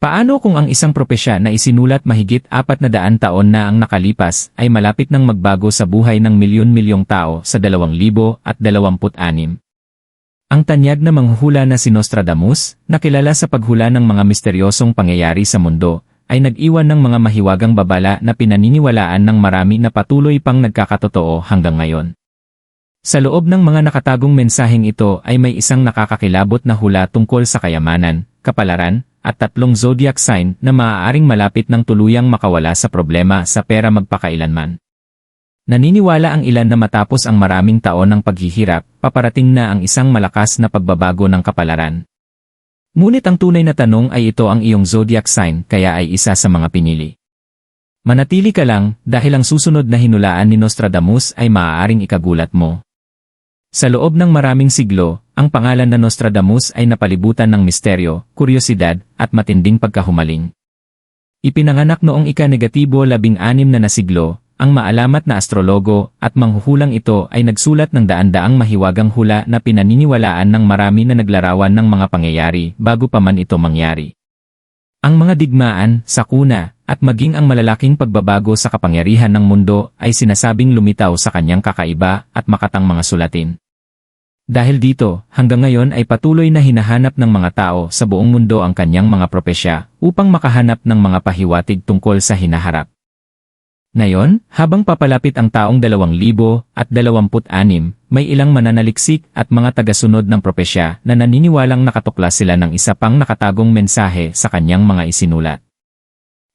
Paano kung ang isang propesya na isinulat mahigit 400 taon na ang nakalipas ay malapit nang magbago sa buhay ng milyon-milyong tao sa 2026? Ang tanyag na manghuhula na si Nostradamus, na kilala sa paghula ng mga misteryosong pangyayari sa mundo, ay nag-iwan ng mga mahiwagang babala na pinaniniwalaan ng marami na patuloy pang nagkakatotoo hanggang ngayon. Sa loob ng mga nakatagong mensaheng ito ay may isang nakakakilabot na hula tungkol sa kayamanan, kapalaran, at 3 zodiac sign na maaaring malapit ng tuluyang makawala sa problema sa pera magpakailanman. Naniniwala ang ilan na matapos ang maraming taon ng paghihirap, paparating na ang isang malakas na pagbabago ng kapalaran. Ngunit ang tunay na tanong ay ito ang iyong zodiac sign kaya ay isa sa mga pinili. Manatili ka lang dahil ang susunod na hinulaan ni Nostradamus ay maaaring ikagulat mo. Sa loob ng maraming siglo, ang pangalan na Nostradamus ay napalibutan ng misteryo, kuryosidad, at matinding pagkahumaling. Ipinanganak noong ika-16 na siglo, ang maalamat na astrologo at manghuhulang ito ay nagsulat ng daan-daang mahiwagang hula na pinaniniwalaan ng marami na naglarawan ng mga pangyayari bago pa man ito mangyari. Ang mga digmaan, sakuna, at maging ang malalaking pagbabago sa kapangyarihan ng mundo ay sinasabing lumitaw sa kanyang kakaiba at makatang mga sulatin. Dahil dito, hanggang ngayon ay patuloy na hinahanap ng mga tao sa buong mundo ang kanyang mga propesya upang makahanap ng mga pahiwatig tungkol sa hinaharap. Ngayon, habang papalapit ang taong 2026, may ilang mananaliksik at mga tagasunod ng propesya na naniniwalang nakatuklas sila ng isa pang nakatagong mensahe sa kanyang mga isinulat.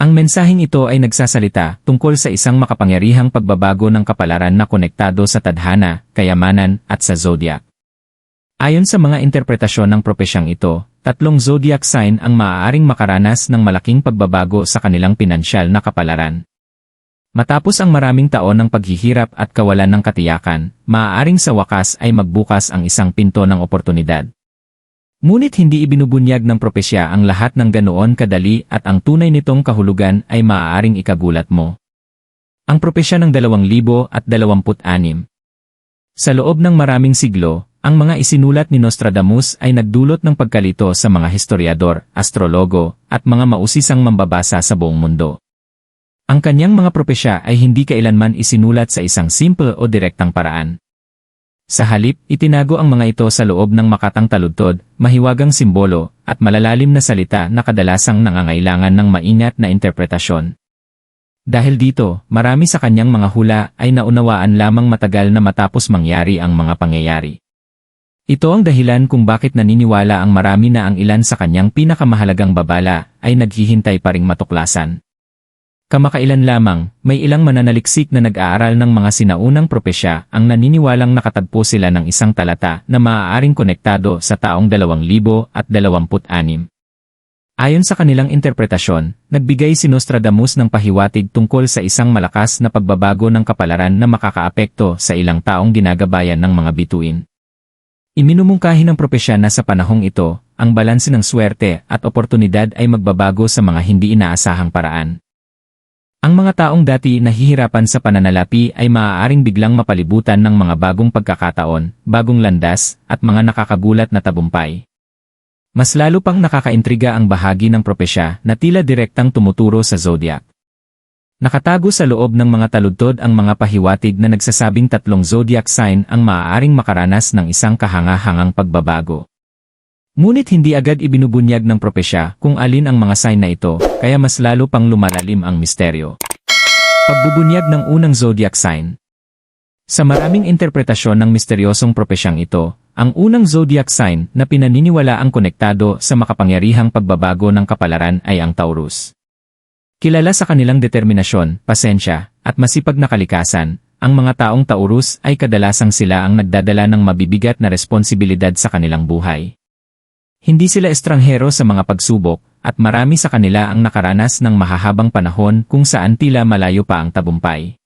Ang mensaheng ito ay nagsasalita tungkol sa isang makapangyarihang pagbabago ng kapalaran na konektado sa tadhana, kayamanan, at sa zodiac. Ayon sa mga interpretasyon ng propesyang ito, 3 zodiac sign ang maaaring makaranas ng malaking pagbabago sa kanilang pinansyal na kapalaran. Matapos ang maraming taon ng paghihirap at kawalan ng katiyakan, maaaring sa wakas ay magbukas ang isang pinto ng oportunidad. Ngunit hindi ibinubunyag ng propesya ang lahat ng ganoon kadali at ang tunay nitong kahulugan ay maaaring ikagulat mo. Ang propesya ng 2026. Sa loob ng maraming siglo, ang mga isinulat ni Nostradamus ay nagdulot ng pagkalito sa mga historiador, astrologo, at mga mausisang mambabasa sa buong mundo. Ang kanyang mga propesya ay hindi kailanman isinulat sa isang simple o direktang paraan. Sa halip, itinago ang mga ito sa loob ng makatang taludtod, mahiwagang simbolo, at malalalim na salita na kadalasang nangangailangan ng maingat na interpretasyon. Dahil dito, marami sa kanyang mga hula ay naunawaan lamang matagal na matapos mangyari ang mga pangyayari. Ito ang dahilan kung bakit naniniwala ang marami na ang ilan sa kanyang pinakamahalagang babala ay naghihintay pa ring matuklasan. Kamakailan lamang, may ilang mananaliksik na nag-aaral ng mga sinaunang propesya ang naniniwalang nakatagpo sila ng isang talata na maaaring konektado sa taong 2026. Ayon sa kanilang interpretasyon, nagbigay si Nostradamus ng pahiwatig tungkol sa isang malakas na pagbabago ng kapalaran na makakaapekto sa ilang taong ginagabayan ng mga bituin. Iminumungkahi ng propesya na sa panahong ito, ang balanse ng swerte at oportunidad ay magbabago sa mga hindi inaasahang paraan. Ang mga taong dati nahihirapan sa pananalapi ay maaaring biglang mapalibutan ng mga bagong pagkakataon, bagong landas, at mga nakakagulat na tagumpay. Mas lalo pang nakakaintriga ang bahagi ng propesya na tila direktang tumuturo sa zodiac. Nakatago sa loob ng mga taludtod ang mga pahiwatig na nagsasabing 3 zodiac sign ang maaaring makaranas ng isang kahanga-hangang pagbabago. Ngunit hindi agad ibinubunyag ng propesya kung alin ang mga sign na ito, kaya mas lalo pang lumalalim ang misteryo. Pagbubunyag ng unang zodiac sign. Sa maraming interpretasyon ng misteryosong propesyang ito, ang unang zodiac sign na pinaniniwalaang konektado sa makapangyarihang pagbabago ng kapalaran ay ang Taurus. Kilala sa kanilang determinasyon, pasensya, at masipag na kalikasan, ang mga taong Taurus ay kadalasang sila ang nagdadala ng mabibigat na responsibilidad sa kanilang buhay. Hindi sila estranghero sa mga pagsubok, at marami sa kanila ang nakaranas ng mahahabang panahon kung saan tila malayo pa ang tagumpay.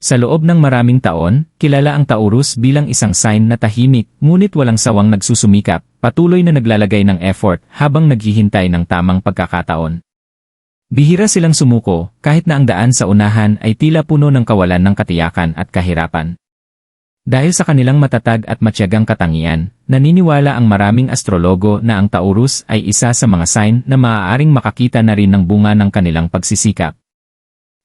Sa loob ng maraming taon, kilala ang Taurus bilang isang sign na tahimik ngunit walang sawang nagsusumikap, patuloy na naglalagay ng effort habang naghihintay ng tamang pagkakataon. Bihira silang sumuko kahit na ang daan sa unahan ay tila puno ng kawalan ng katiyakan at kahirapan. Dahil sa kanilang matatag at matyagang katangian, naniniwala ang maraming astrologo na ang Taurus ay isa sa mga sign na maaaring makakita na rin ng bunga ng kanilang pagsisikap.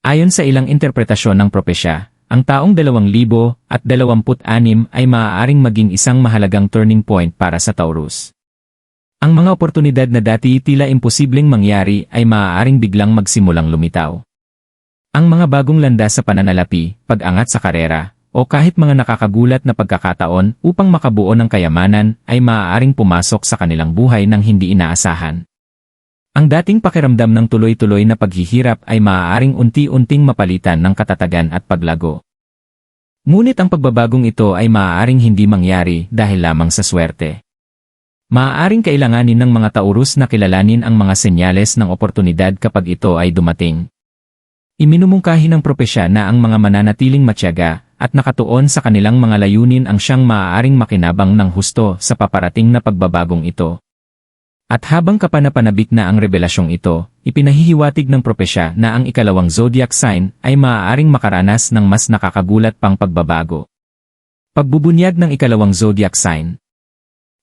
Ayon sa ilang interpretasyon ng propesya, ang taong 2026 ay maaaring maging isang mahalagang turning point para sa Taurus. Ang mga oportunidad na dati tila imposibleng mangyari ay maaaring biglang magsimulang lumitaw. Ang mga bagong landas sa pananalapi, pag-angat sa karera, o kahit mga nakakagulat na pagkakataon upang makabuo ng kayamanan ay maaaring pumasok sa kanilang buhay ng hindi inaasahan. Ang dating pakiramdam ng tuloy-tuloy na paghihirap ay maaaring unti-unting mapalitan ng katatagan at paglago. Ngunit ang pagbabagong ito ay maaaring hindi mangyari dahil lamang sa swerte. Maaaring kailanganin ng mga Taurus na kilalanin ang mga senyales ng oportunidad kapag ito ay dumating. Iminumungkahi ng propesya na ang mga mananatiling matyaga at nakatuon sa kanilang mga layunin ang siyang maaaring makinabang ng husto sa paparating na pagbabagong ito. At habang kapanapanabik na ang revelasyong ito, ipinahihiwatig ng propesya na ang ikalawang zodiac sign ay maaaring makaranas ng mas nakakagulat pang pagbabago. Pagbubunyag ng ikalawang zodiac sign.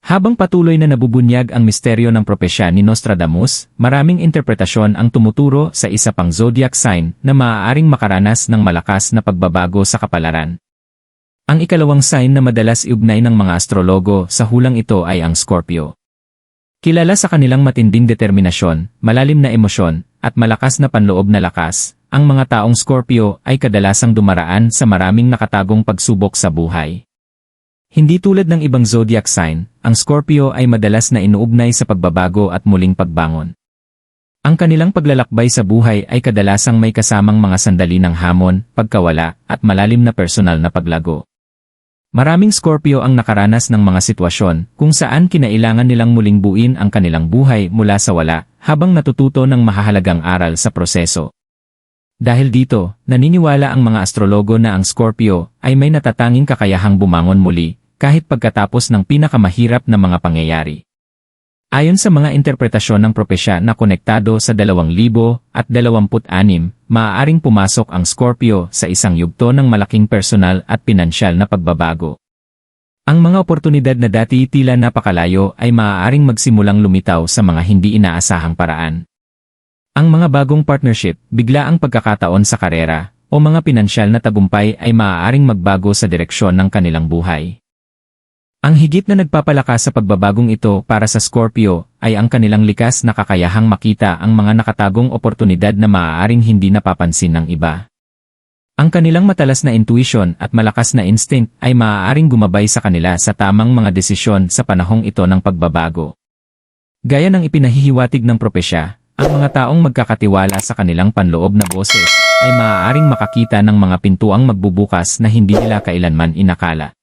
Habang patuloy na nabubunyag ang misteryo ng propesya ni Nostradamus, maraming interpretasyon ang tumuturo sa isa pang zodiac sign na maaaring makaranas ng malakas na pagbabago sa kapalaran. Ang ikalawang sign na madalas iugnay ng mga astrologo sa hulang ito ay ang Scorpio. Kilala sa kanilang matinding determinasyon, malalim na emosyon, at malakas na panloob na lakas, ang mga taong Scorpio ay kadalasang dumaraan sa maraming nakatagong pagsubok sa buhay. Hindi tulad ng ibang zodiac sign, ang Scorpio ay madalas na inuugnay sa pagbabago at muling pagbangon. Ang kanilang paglalakbay sa buhay ay kadalasang may kasamang mga sandali ng hamon, pagkawala, at malalim na personal na paglago. Maraming Scorpio ang nakaranas ng mga sitwasyon kung saan kinailangan nilang muling buuin ang kanilang buhay mula sa wala habang natututo ng mahahalagang aral sa proseso. Dahil dito, naniniwala ang mga astrologo na ang Scorpio ay may natatanging kakayahang bumangon muli kahit pagkatapos ng pinakamahirap na mga pangyayari. Ayon sa mga interpretasyon ng propesya na konektado sa 2026, maaaring pumasok ang Scorpio sa isang yugto ng malaking personal at pinansyal na pagbabago. Ang mga oportunidad na dati tila napakalayo ay maaaring magsimulang lumitaw sa mga hindi inaasahang paraan. Ang mga bagong partnership, biglaang pagkakataon sa karera, o mga pinansyal na tagumpay ay maaaring magbago sa direksyon ng kanilang buhay. Ang higit na nagpapalakas sa pagbabagong ito para sa Scorpio ay ang kanilang likas na kakayahang makita ang mga nakatagong oportunidad na maaaring hindi napapansin ng iba. Ang kanilang matalas na intuition at malakas na instinct ay maaaring gumabay sa kanila sa tamang mga desisyon sa panahong ito ng pagbabago. Gaya ng ipinahihiwatig ng propesya, ang mga taong magkakatiwala sa kanilang panloob na boses ay maaaring makakita ng mga pintuang magbubukas na hindi nila kailanman inakala.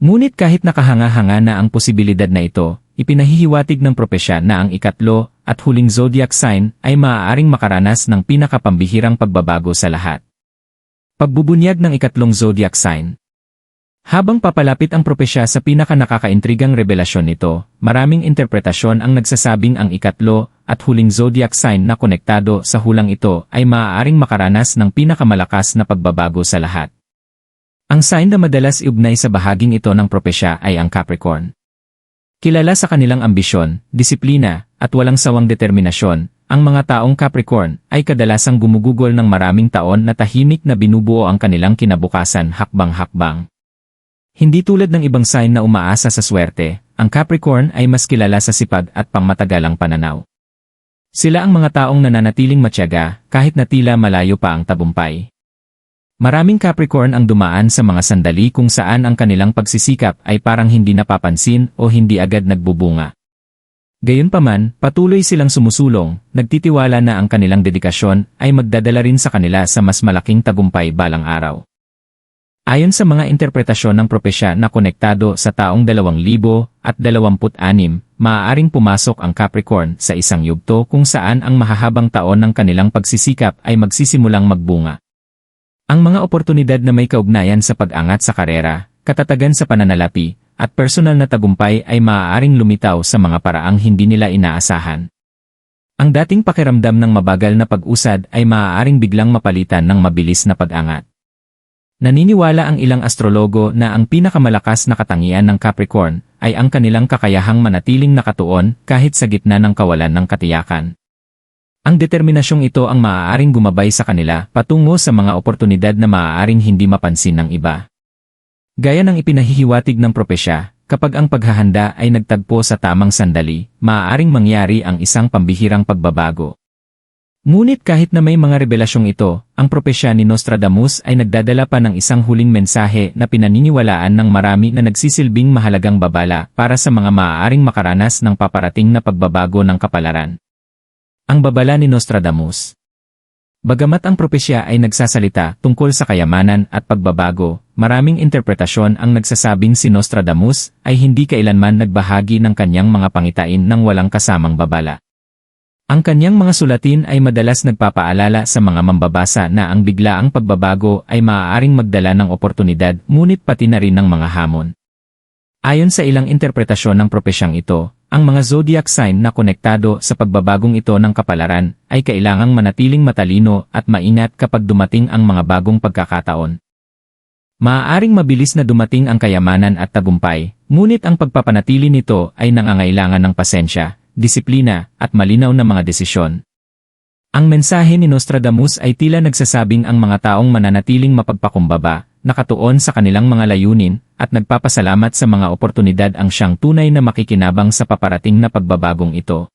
Ngunit kahit nakahanga-hanga na ang posibilidad na ito, ipinahihiwatig ng propesya na ang ikatlo at huling zodiac sign ay maaaring makaranas ng pinakapambihirang pagbabago sa lahat. Pagbubunyag ng ikatlong zodiac sign. Habang papalapit ang propesya sa pinakanakakaintrigang revelasyon nito, maraming interpretasyon ang nagsasabing ang ikatlo at huling zodiac sign na konektado sa hulang ito ay maaaring makaranas ng pinakamalakas na pagbabago sa lahat. Ang sign na madalas iugnay sa bahaging ito ng propesya ay ang Capricorn. Kilala sa kanilang ambisyon, disiplina, at walang sawang determinasyon, ang mga taong Capricorn ay kadalasang gumugugol ng maraming taon na tahimik na binubuo ang kanilang kinabukasan hakbang-hakbang. Hindi tulad ng ibang sign na umaasa sa swerte, ang Capricorn ay mas kilala sa sipag at pangmatagalang pananaw. Sila ang mga taong nananatiling matyaga kahit na tila malayo pa ang tagumpay. Maraming Capricorn ang dumaan sa mga sandali kung saan ang kanilang pagsisikap ay parang hindi napapansin o hindi agad nagbubunga. Gayunpaman, patuloy silang sumusulong, nagtitiwala na ang kanilang dedikasyon ay magdadala rin sa kanila sa mas malaking tagumpay balang araw. Ayon sa mga interpretasyon ng propesya na konektado sa taong 2026, maaaring pumasok ang Capricorn sa isang yugto kung saan ang mahahabang taon ng kanilang pagsisikap ay magsisimulang magbunga. Ang mga oportunidad na may kaugnayan sa pag-angat sa karera, katatagan sa pananalapi, at personal na tagumpay ay maaaring lumitaw sa mga paraang hindi nila inaasahan. Ang dating pakiramdam ng mabagal na pag-usad ay maaaring biglang mapalitan ng mabilis na pag-angat. Naniniwala ang ilang astrologo na ang pinakamalakas na katangian ng Capricorn ay ang kanilang kakayahang manatiling nakatuon kahit sa gitna ng kawalan ng katiyakan. Ang determinasyong ito ang maaaring gumabay sa kanila patungo sa mga oportunidad na maaaring hindi mapansin ng iba. Gaya ng ipinahihiwatig ng propesya, kapag ang paghahanda ay nagtagpo sa tamang sandali, maaaring mangyari ang isang pambihirang pagbabago. Ngunit kahit na may mga revelasyong ito, ang propesya ni Nostradamus ay nagdadala pa ng isang huling mensahe na pinaniniwalaan ng marami na nagsisilbing mahalagang babala para sa mga maaaring makaranas ng paparating na pagbabago ng kapalaran. Ang babala ni Nostradamus. Bagamat ang propesya ay nagsasalita tungkol sa kayamanan at pagbabago, maraming interpretasyon ang nagsasabing si Nostradamus ay hindi kailanman nagbahagi ng kanyang mga pangitain ng walang kasamang babala. Ang kanyang mga sulatin ay madalas nagpapaalala sa mga mambabasa na ang biglaang pagbabago ay maaaring magdala ng oportunidad ngunit pati na rin ng mga hamon. Ayon sa ilang interpretasyon ng propesyang ito, ang mga zodiac sign na konektado sa pagbabagong ito ng kapalaran ay kailangang manatiling matalino at maingat kapag dumating ang mga bagong pagkakataon. Maaaring mabilis na dumating ang kayamanan at tagumpay, ngunit ang pagpapanatili nito ay nangangailangan ng pasensya, disiplina, at malinaw na mga desisyon. Ang mensahe ni Nostradamus ay tila nagsasabing ang mga taong mananatiling mapagpakumbaba, nakatuon sa kanilang mga layunin, at nagpapasalamat sa mga oportunidad ang siyang tunay na makikinabang sa paparating na pagbabagong ito.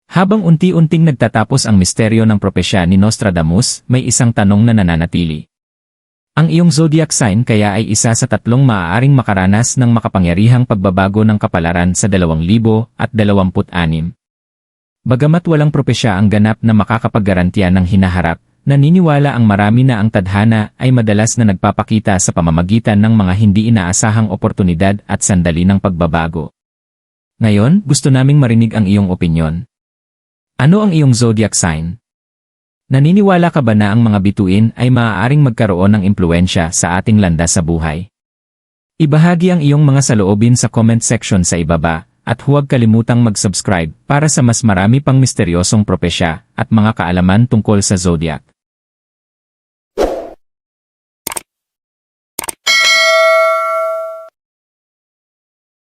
Habang unti-unting nagtatapos ang misteryo ng propesya ni Nostradamus, may isang tanong na nananatili. Ang iyong zodiac sign kaya ay isa sa 3 maaaring makaranas ng makapangyarihang pagbabago ng kapalaran sa 2026. Bagamat walang propesya ang ganap na makakapaggarantiya ng hinaharap, naniniwala ang marami na ang tadhana ay madalas na nagpapakita sa pamamagitan ng mga hindi inaasahang oportunidad at sandali ng pagbabago. Ngayon, gusto naming marinig ang iyong opinyon. Ano ang iyong zodiac sign? Naniniwala ka ba na ang mga bituin ay maaaring magkaroon ng impluensya sa ating landas sa buhay? Ibahagi ang iyong mga saloobin sa comment section sa ibaba, at huwag kalimutang mag-subscribe para sa mas marami pang misteryosong propesya at mga kaalaman tungkol sa zodiac.